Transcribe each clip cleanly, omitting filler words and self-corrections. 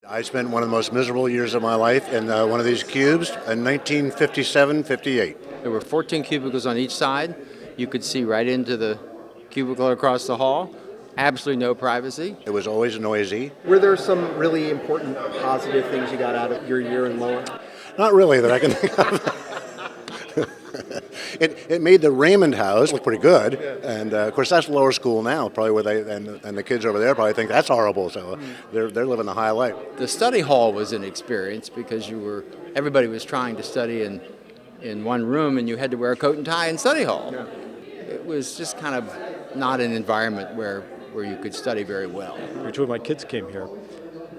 I spent one of the most miserable years of my life in one of these cubes in 1957-58. There were 14 cubicles on each side. You could see right into the cubicle across the hall. Absolutely no privacy. It was always noisy. Were there some really important positive things you got out of your year in Lower? Not really that I can think of. It made the Raymond House look pretty good, and of course that's lower school now, probably where they and the kids over there probably think that's horrible. So they're living the high life. The study hall was an experience because everybody was trying to study in one room, and you had to wear a coat and tie in study hall. Yeah. It was just kind of not an environment where you could study very well. Two of my kids came here,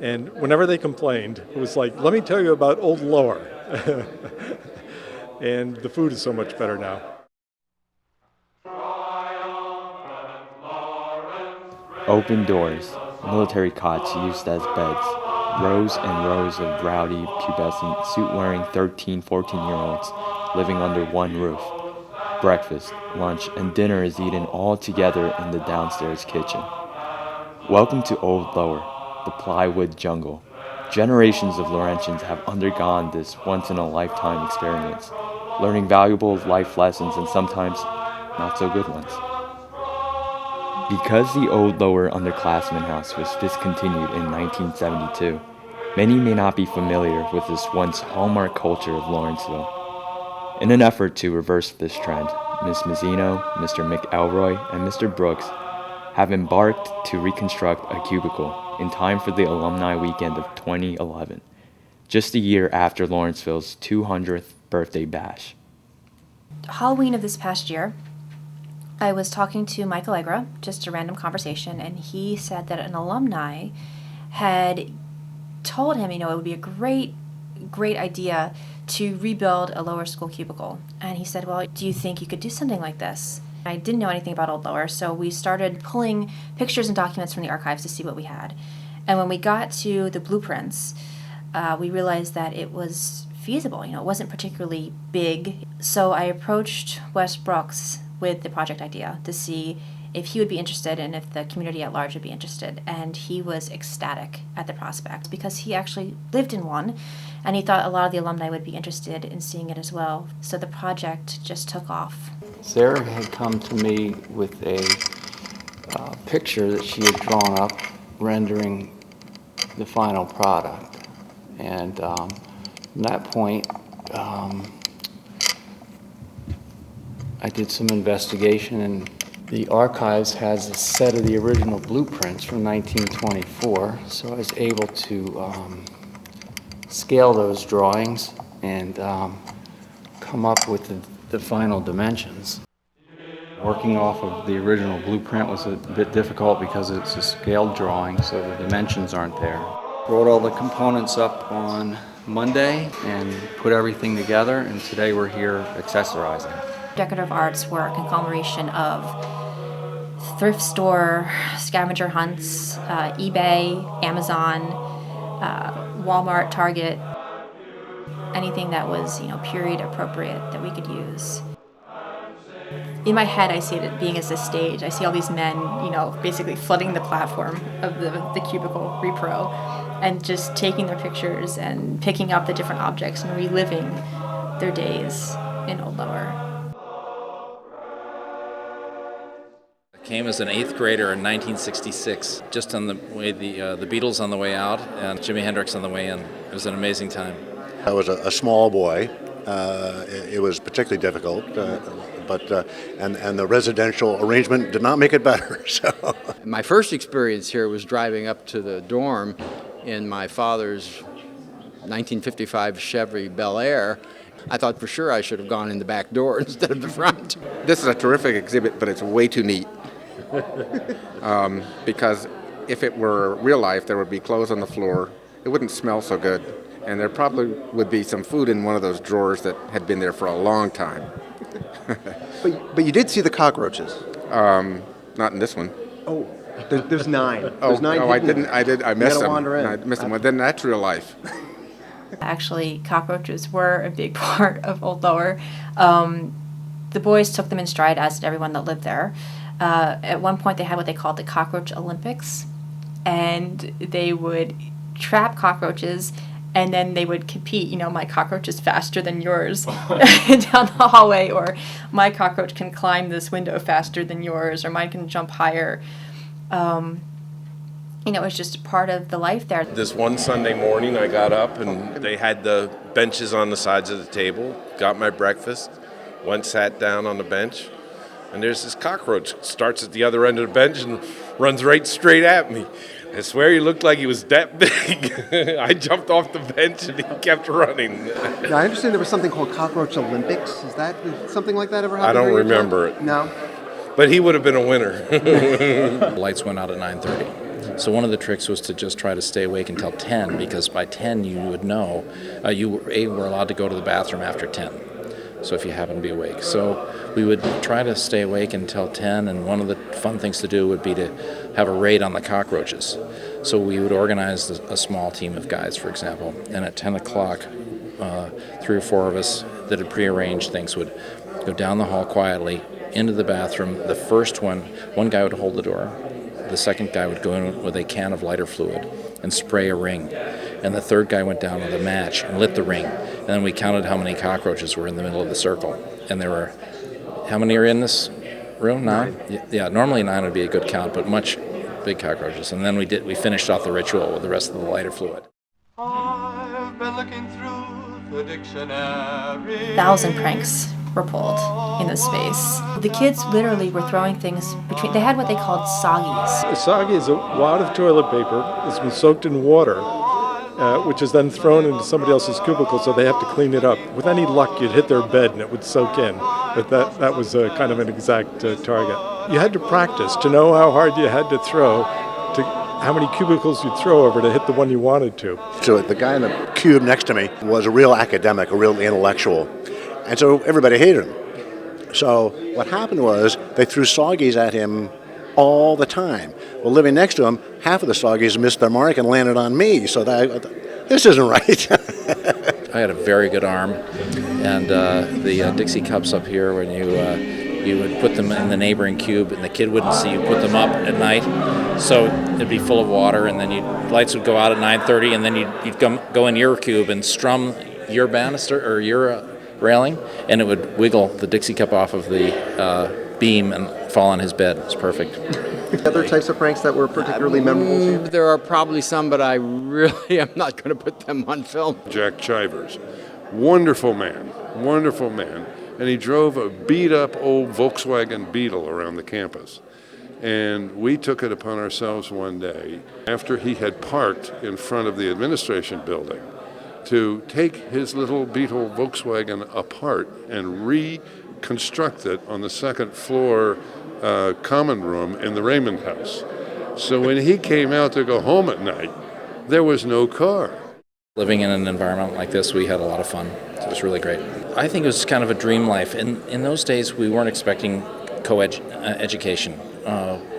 and whenever they complained, it was like, let me tell you about old Lower. And the food is so much better now. Open doors, military cots used as beds, rows and rows of rowdy, pubescent, suit-wearing 13, 14-year-olds living under one roof. Breakfast, lunch, and dinner is eaten all together in the downstairs kitchen. Welcome to Old Lower, the Plywood Jungle. Generations of Lawrentians have undergone this once-in-a-lifetime experience, learning valuable life lessons and sometimes not-so-good ones. Because the Old Lower Underclassmen House was discontinued in 1972, many may not be familiar with this once hallmark culture of Lawrenceville. In an effort to reverse this trend, Ms. Mazzino, Mr. McElroy, and Mr. Brooks have embarked to reconstruct a cubicle in time for the Alumni weekend of 2011, just a year after Lawrenceville's 200th birthday bash. Halloween of this past year, I was talking to McElroy, just a random conversation, and he said that an alumni had told him, it would be a great idea to rebuild a lower school cubicle. And he said, well, do you think you could do something like this? I didn't know anything about Old Lower, so we started pulling pictures and documents from the archives to see what we had. And when we got to the blueprints, we realized that it was feasible. It wasn't particularly big. So I approached Wes Brooks with the project idea to see if he would be interested and if the community at large would be interested. And he was ecstatic at the prospect because he actually lived in one, and he thought a lot of the alumni would be interested in seeing it as well. So the project just took off. Sarah had come to me with a picture that she had drawn up rendering the final product. And from that point, I did some investigation, and the archives has a set of the original blueprints from 1924, so I was able to scale those drawings and come up with the final dimensions. Working off of the original blueprint was a bit difficult because it's a scaled drawing, so the dimensions aren't there. Brought all the components up on Monday and put everything together, and today we're here accessorizing. Decorative arts were a conglomeration of thrift store, scavenger hunts, eBay, Amazon, Walmart, Target, anything that was, period appropriate that we could use. In my head, I see it being as a stage. I see all these men, basically flooding the platform of the cubicle repro and just taking their pictures and picking up the different objects and reliving their days in Old Lower. Came as an 8th grader in 1966, just on the way the Beatles on the way out and Jimi Hendrix on the way in. It was an amazing time. I was a small boy. It was particularly difficult, but the residential arrangement did not make it better. So My first experience here was driving up to the dorm in my father's 1955 Chevy Bel Air. I thought for sure I should have gone in the back door instead of the front. This is a terrific exhibit, but it's way too neat. Because if it were real life, there would be clothes on the floor. It wouldn't smell so good. And there probably would be some food in one of those drawers that had been there for a long time. But you did see the cockroaches. Not in this one. Oh, there's 9. There's 9 I didn't. I missed them. Wander in. I missed them. Then that's real life. Actually, cockroaches were a big part of Old Lower. The boys took them in stride, as did everyone that lived there. At one point, they had what they called the Cockroach Olympics, and they would trap cockroaches, and then they would compete. My cockroach is faster than yours down the hallway, or my cockroach can climb this window faster than yours, or mine can jump higher. It was just part of the life there. This one Sunday morning, I got up and they had the benches on the sides of the table, got my breakfast, went, sat down on the bench, and there's this cockroach, starts at the other end of the bench and runs right straight at me. I swear he looked like he was that big. I jumped off the bench and he kept running. Now, I understand there was something called Cockroach Olympics. Did something like that ever happen? I don't remember it. No? But he would have been a winner. The lights went out at 9:30. So one of the tricks was to just try to stay awake until 10, because by 10 you would know you were allowed to go to the bathroom after 10. So if you happen to be awake. So we would try to stay awake until 10, and one of the fun things to do would be to have a raid on the cockroaches. So we would organize a small team of guys, for example, and at 10 o'clock, 3 or 4 of us that had prearranged things would go down the hall quietly into the bathroom. The first one guy would hold the door. The second guy would go in with a can of lighter fluid and spray a ring. And the third guy went down with a match and lit the ring. And then we counted how many cockroaches were in the middle of the circle. And there were, how many are in this room? 9? Yeah, normally 9 would be a good count, but much big cockroaches. And then we finished off the ritual with the rest of the lighter fluid. I've been looking through the dictionary. 1,000 pranks were pulled in this space. The kids literally were throwing things between. They had what they called soggies. A soggy is a wad of toilet paper that's been soaked in water, which is then thrown into somebody else's cubicle, so they have to clean it up. With any luck, you'd hit their bed and it would soak in. But that was kind of an exact target. You had to practice to know how hard you had to throw, to how many cubicles you'd throw over to hit the one you wanted to. So the guy in the cube next to me was a real academic, a real intellectual. And so everybody hated him. So what happened was they threw soggies at him all the time. Well, living next to him, half of the soggies missed their mark and landed on me. So this isn't right. I had a very good arm, and the Dixie cups up here, when you would put them in the neighboring cube, and the kid wouldn't see you put them up at night, so it'd be full of water, and then lights would go out at 9:30, and then you'd go in your cube and strum your banister or your railing, and it would wiggle the Dixie cup off of the beam and fall on his bed. It's perfect. Other types of pranks that were particularly memorable to you? There are probably some, but I really am not going to put them on film. Jack Chivers, wonderful man, and he drove a beat-up old Volkswagen Beetle around the campus. And we took it upon ourselves one day, after he had parked in front of the administration building, to take his little Beetle Volkswagen apart and reconstruct it on the second floor common room in the Raymond House. So when he came out to go home at night, there was no car. Living in an environment like this, we had a lot of fun. It was really great. I think it was kind of a dream life. In those days, we weren't expecting education.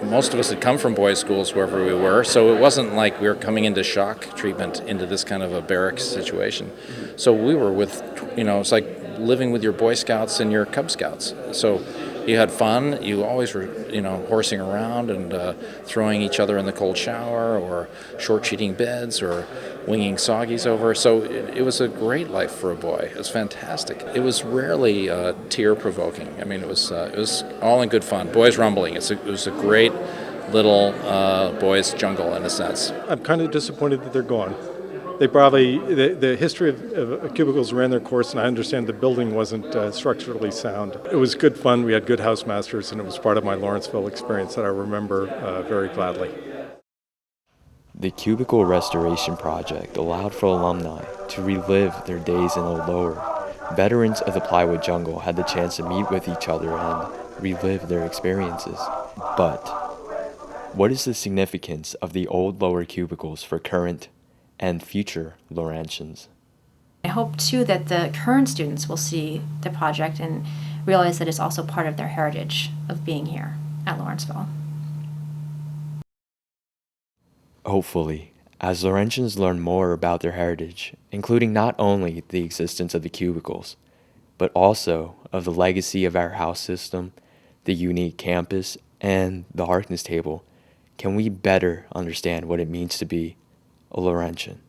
Most of us had come from boys' schools wherever we were, so it wasn't like we were coming into shock treatment into this kind of a barracks situation. So we were with, it's like living with your Boy Scouts and your Cub Scouts. So you had fun. You always were, horsing around and throwing each other in the cold shower, or short-sheeting beds, or winging soggies over. So it was a great life for a boy. It was fantastic. It was rarely tear-provoking. I mean, it was all in good fun. Boys rumbling. It was a great little boys' jungle in a sense. I'm kind of disappointed that they're gone. They probably, the history of cubicles ran their course, and I understand the building wasn't structurally sound. It was good fun. We had good housemasters, and it was part of my Lawrenceville experience that I remember very gladly. The Cubicle Restoration Project allowed for alumni to relive their days in Old Lower. Veterans of the Plywood Jungle had the chance to meet with each other and relive their experiences. But what is the significance of the Old Lower cubicles for current and future Lawrentians? I hope, too, that the current students will see the project and realize that it's also part of their heritage of being here at Lawrenceville. Hopefully, as Lawrentians learn more about their heritage, including not only the existence of the cubicles, but also of the legacy of our house system, the unique campus, and the Harkness table, can we better understand what it means to be a Laurentian.